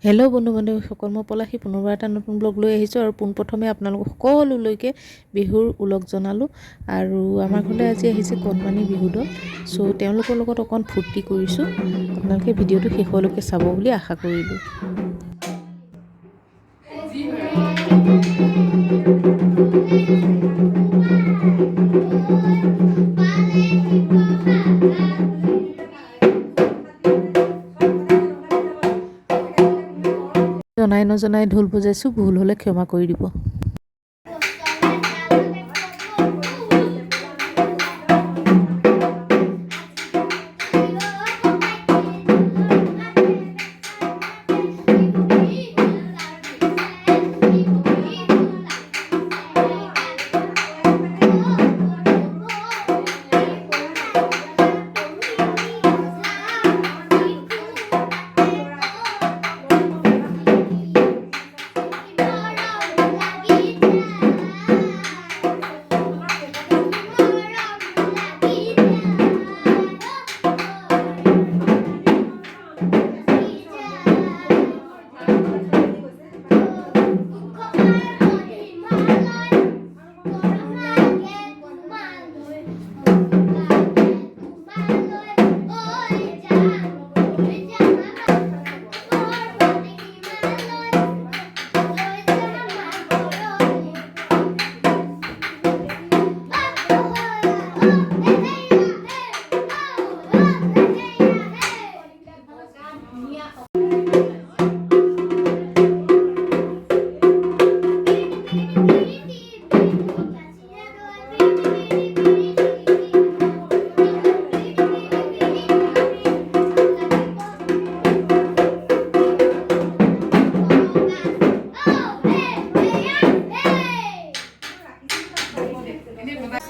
Hello' বন্ধু বান্ধৱীসকল, মই পলাশী পুনৰবাৰ এটা নতুন ব্লগ লৈ আহিছোঁ আৰু পোনপ্ৰথমে আপোনালোক সকলোলৈকে বিহুৰ ওলগ জনালোঁ। আৰু আমাৰ ঘৰলৈ আজি আহিছে কণমানি বিহু দল। চ' তেওঁলোকৰ লগত অকণ ফূৰ্তি কৰিছোঁ। আপোনালোকে ভিডিঅ'টো শেষলৈকে চাব বুলি আশা কৰিলোঁ। জনাই নজনাই ঢোল বজাইছোঁ, ভুল হ'লে ক্ষমা কৰি দিব।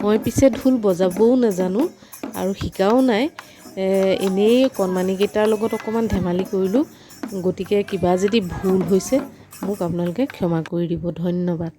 মই পিছে ঢোল বজাবও নাজানো আৰু শিকাও নাই। এনেই কণমানিকেইটাৰ লগত অকণমান ধেমালি কৰিলোঁ। গতিকে কিবা যদি ভুল হৈছে মোক আপোনালোকে ক্ষমা কৰি দিব। ধন্যবাদ।